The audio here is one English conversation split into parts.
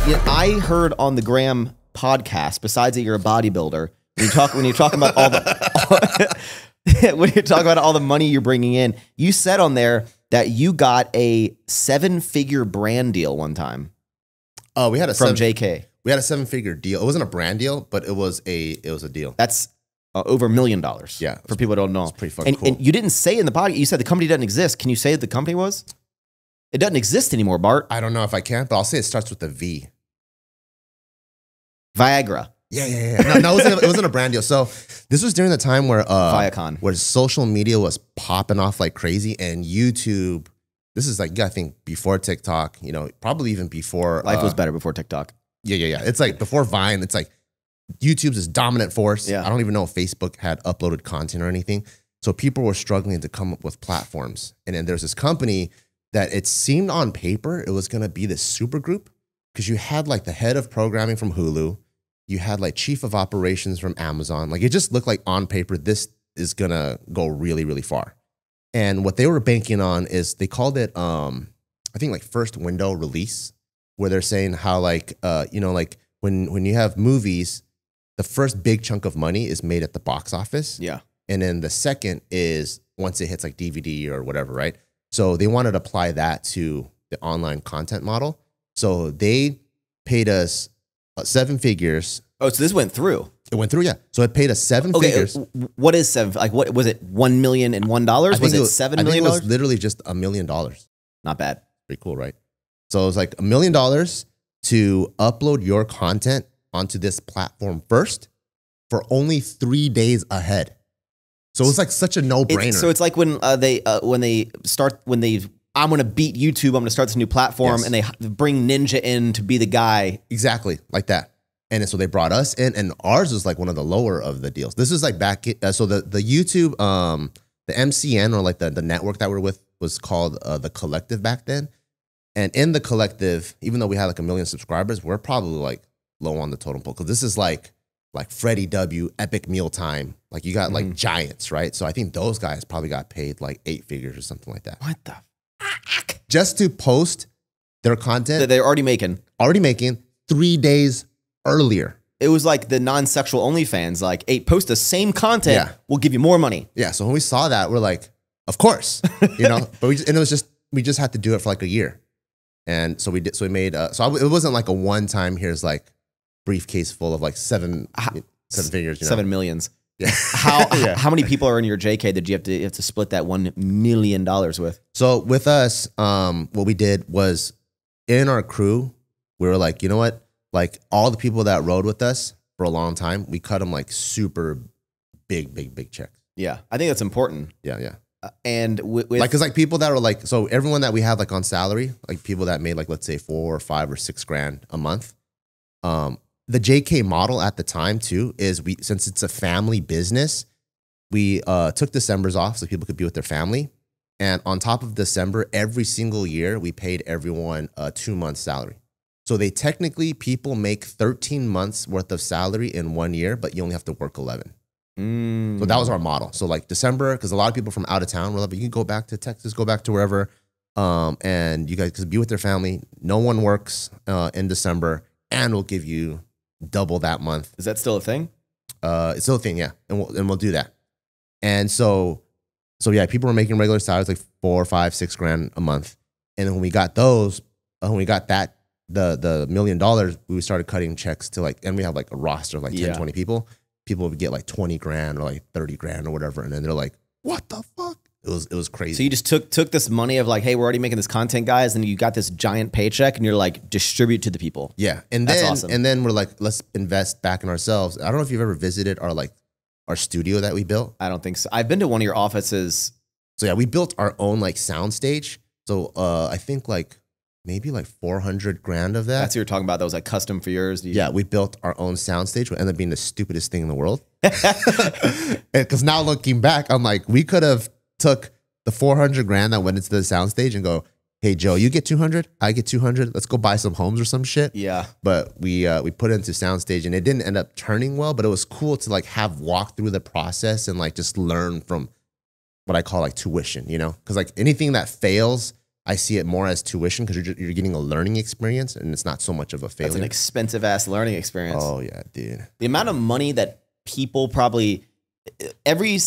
Yeah, I heard on the Graham podcast, besides that you're a bodybuilder, when you talk about all the when you talk about all the money you're bringing in, you said on there that you got a 7-figure brand deal one time. Oh, we had a from JK. We had a 7-figure deal. It wasn't a brand deal, but it was a deal. That's over $1 million. Yeah, for people who don't know. It's pretty fucking cool. And you didn't say in the podcast. You said the company doesn't exist. Can you say what the company was? It doesn't exist anymore, Bart. I don't know if I can, but I'll say it starts with a V. Viagra. Yeah. No, it wasn't a brand deal. So this was during the time where Viacom, where social media was popping off like crazy, and YouTube. This is like, I think before TikTok, you know, probably even before life was better before TikTok. Yeah. It's like before Vine. It's like YouTube's this dominant force. Yeah. I don't even know if Facebook had uploaded content or anything. So people were struggling to come up with platforms, and then there's this company that it seemed on paper it was going to be this super group, because you had like the head of programming from Hulu, you had like chief of operations from Amazon. Like it just looked like on paper, this is going to go really, really far. And what they were banking on is they called it, I think like first window release, where they're saying how like, you know, like when you have movies, the first big chunk of money is made at the box office. Yeah. And then the second is once it hits like DVD or whatever, right? So they wanted to apply that to the online content model. So they paid us 7 figures. Oh, so this went through. It went through, yeah. So it paid us 7 figures. What is 7? Like, what was it? $1 million and $1? Was it $7 million? I think it was literally just $1 million. Not bad. Pretty cool, right? So it was like $1 million to upload your content onto this platform first for only 3 days ahead. So it was like such a no-brainer. So it's like when I'm going to beat YouTube, I'm going to start this new platform, and they bring Ninja in to be the guy. Exactly, like that. And so they brought us in, and ours was like one of the lower of the deals. This is like back, so the YouTube, the MCN, or like the network that we're with, was called The Collective back then. And in The Collective, even though we had like 1 million subscribers, we're probably like low on the totem pole, because this is like Freddie W, Epic Mealtime. Like you got like giants, right? So I think those guys probably got paid like 8 figures or something like that. What the fuck? Just to post their content. That they're already making. 3 days earlier. It was like the non-sexual OnlyFans, like, hey, post the same content, we'll give you more money. Yeah, so when we saw that, we're like, of course, you know. But we just had to do it for like a year, and so we did. So we made. It wasn't like a one-time. Here's like briefcase full of like seven figures, you know? 7 millions. Yeah. How many people are in your JK that you have to split that $1 million with? So with us, what we did was, in our crew, we were like, you know what? Like all the people that rode with us for a long time, we cut them like super big checks. Yeah, I think that's important. Yeah. And with like, cause like people that were like, so everyone that we had like on salary, like people that made like, let's say 4 or 5 or 6 grand a month. The JK model at the time too is since it's a family business, we took Decembers off so people could be with their family. And on top of December, every single year, we paid everyone a 2 months salary. So people make 13 months worth of salary in 1 year, but you only have to work 11. So that was our model. So like December, because a lot of people from out of town were like, you can go back to Texas, go back to wherever, and you guys could be with their family. No one works in December, and we'll give you double that month. Is that still a thing? It's still a thing, yeah. And we'll do that. And so yeah, people were making regular salaries like 4, 5, 6 grand a month. And then when we got those, the $1 million, we started cutting checks to like, and we have like a roster of like 10, 20 people. People would get like 20 grand or like 30 grand or whatever. And then they're like, what the fuck? It was crazy. So you just took this money of like, hey, we're already making this content, guys, and you got this giant paycheck, and you're like, distribute to the people. Yeah, and that's then awesome. And then we're like, let's invest back in ourselves. I don't know if you've ever visited our studio that we built. I don't think so. I've been to one of your offices. So yeah, we built our own like sound stage. So I think like maybe like 400 grand of that. That's what you're talking about. That was like custom for yours. Yeah, we built our own sound stage, which ended up being the stupidest thing in the world. Because now looking back, I'm like, we could have took the 400 grand that went into the soundstage and go, hey, Joe, you get 200, I get 200. Let's go buy some homes or some shit. Yeah. But we put it into soundstage, and it didn't end up turning well, but it was cool to like have walk through the process and like just learn from what I call like tuition, you know? Because like anything that fails, I see it more as tuition because you're getting a learning experience and it's not so much of a failure. That's an expensive ass learning experience. Oh yeah, dude. The amount of money that people probably, every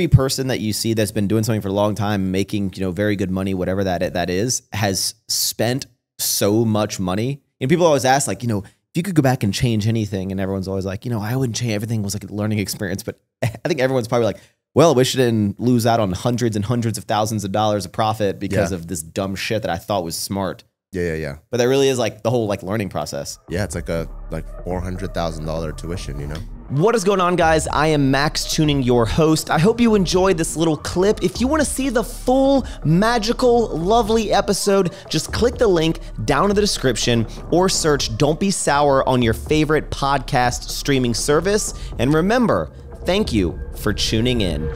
person that you see that's been doing something for a long time, making, you know, very good money, whatever that is, has spent so much money. And people always ask, like, you know, if you could go back and change anything, and everyone's always like, you know, I wouldn't change. Everything was like a learning experience. But I think everyone's probably like, well, I wish I didn't lose out on hundreds and hundreds of thousands of dollars of profit because of this dumb shit that I thought was smart. Yeah. But that really is like the whole like learning process. Yeah, it's like a $400,000 tuition, you know? What is going on, guys? I am Max Tuning, your host. I hope you enjoyed this little clip. If you want to see the full, magical, lovely episode, just click the link down in the description or search Don't Be Sour on your favorite podcast streaming service. And remember, thank you for tuning in.